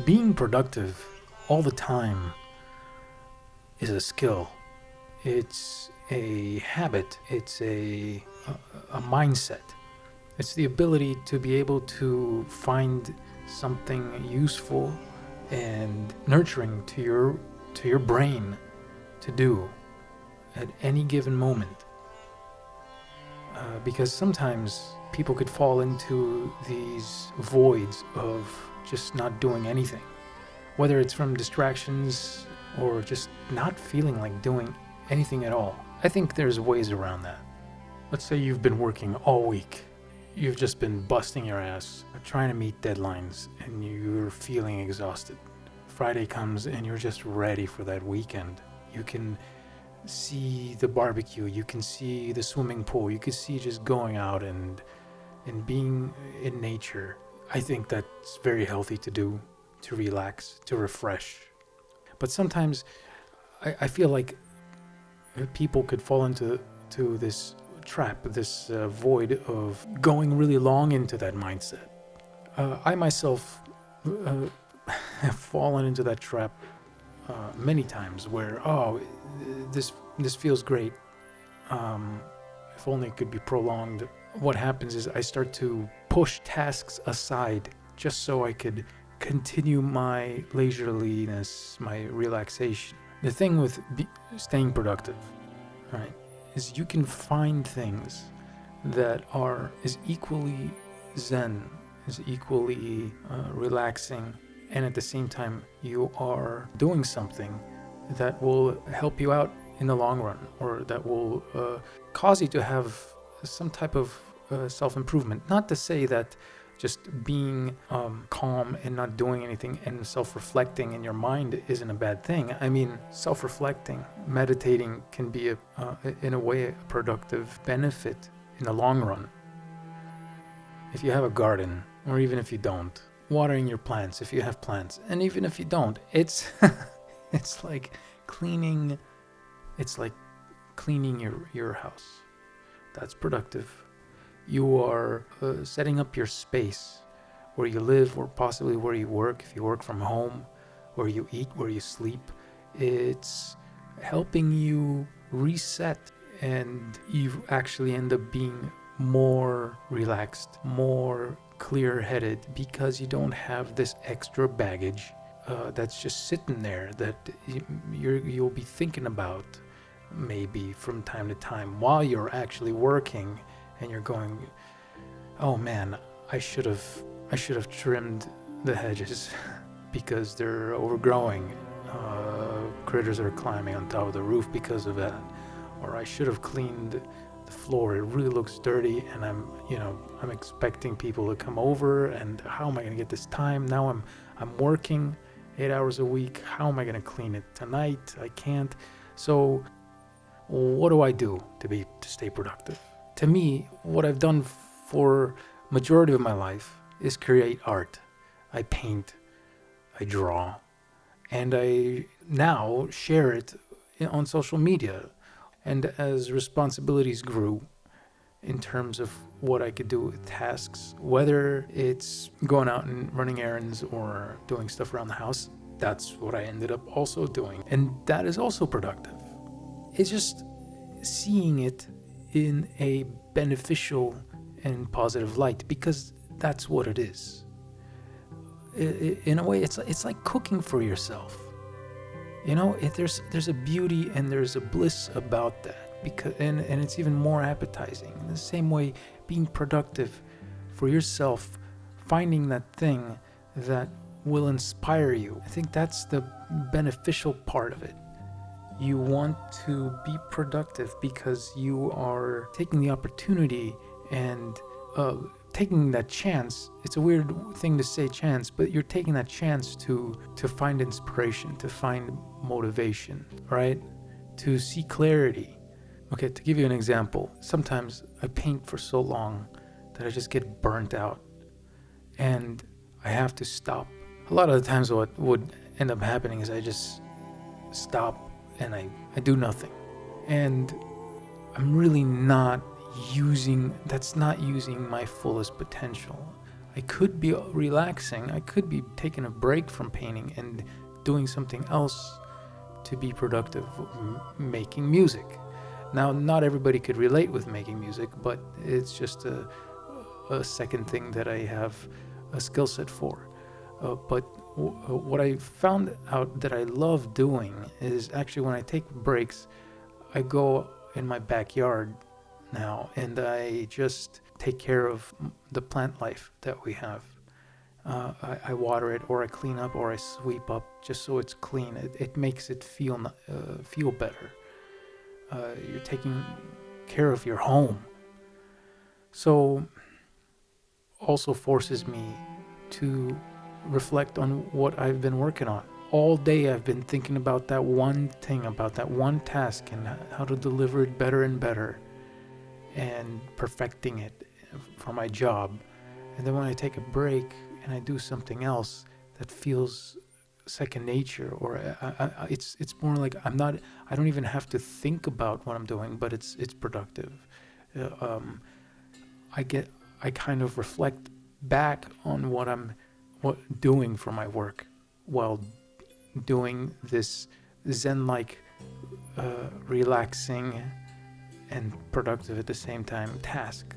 Being productive all the time is a skill. It's a habit. It's a mindset. It's the ability to be able to find something useful and nurturing to your brain to do at any given moment. Because sometimes people could fall into these voids of just not doing anything, whether it's from distractions or just not feeling like doing anything at all. I think there's ways around that. Let's say you've been working all week. You've just been busting your ass trying to meet deadlines and you're feeling exhausted. Friday comes and you're just ready for that weekend. You can see the barbecue, you can see the swimming pool, you can see just going out and being in nature. I think that's very healthy to do, to relax, to refresh. But sometimes I feel like people could fall into this trap, this void of going really long into that mindset. I myself have fallen into that trap many times where, this feels great. If only it could be prolonged. What happens is I start to push tasks aside just so I could continue my leisureliness, my relaxation. The thing with staying productive, right, is you can find things that are as equally zen, as equally relaxing, and at the same time you are doing something that will help you out in the long run, or that will cause you to have some type of self-improvement. Not to say that just being calm and not doing anything and self-reflecting in your mind isn't a bad thing. I mean, self-reflecting, meditating can be in a way a productive benefit in the long run. If you have a garden, or even if you don't, watering your plants if you have plants, and even if you don't, it's it's like cleaning your house. That's productive. You are setting up your space where you live, or possibly where you work, if you work from home, where you eat, where you sleep. It's helping you reset, and you actually end up being more relaxed, more clear-headed, because you don't have this extra baggage that's just sitting there that you'll be thinking about maybe from time to time while you're actually working, and you're going, oh man, I should have trimmed the hedges because they're overgrowing. Critters are climbing on top of the roof because of that. Or I should have cleaned the floor. It really looks dirty, and I'm expecting people to come over, and how am I going to get this time? Now I'm working 8 hours a week. How am I going to clean it tonight? I can't. So what do I do to stay productive? To me, what I've done for majority of my life is create art. I paint, I draw, and I now share it on social media. And as responsibilities grew in terms of what I could do with tasks, whether it's going out and running errands or doing stuff around the house, that's what I ended up also doing. And that is also productive. It's just seeing it in a beneficial and positive light, because that's what it is. In a way, it's like cooking for yourself. There's a beauty and there's a bliss about that, because and it's even more appetizing. In the same way, being productive for yourself, finding that thing that will inspire you. I think that's the beneficial part of it. You want to be productive because you are taking the opportunity and taking that chance. It's a weird thing to say chance, but you're taking that chance to find inspiration, to find motivation, right? To see clarity. Okay, to give you an example, sometimes I paint for so long that I just get burnt out and I have to stop. A lot of the times what would end up happening is I just stop and I do nothing. And I'm really not using my fullest potential. I could be relaxing. I could be taking a break from painting and doing something else to be productive, making music. Now, not everybody could relate with making music, but it's just a second thing that I have a skill set for. But what I found out that I love doing is actually when I take breaks, I go in my backyard now and I just take care of the plant life that we have. I water it, or I clean up, or I sweep up, just so it's clean. It makes it feel better. You're taking care of your home. So also forces me to reflect on what I've been working on. All day I've been thinking about that one thing, about that one task, and how to deliver it better and better, and perfecting it for my job. And then when I take a break and I do something else that feels second nature, or it's more like I don't even have to think about what I'm doing, but it's productive. I kind of reflect back on what I'm doing for my work while doing this zen-like, relaxing and productive at the same time task.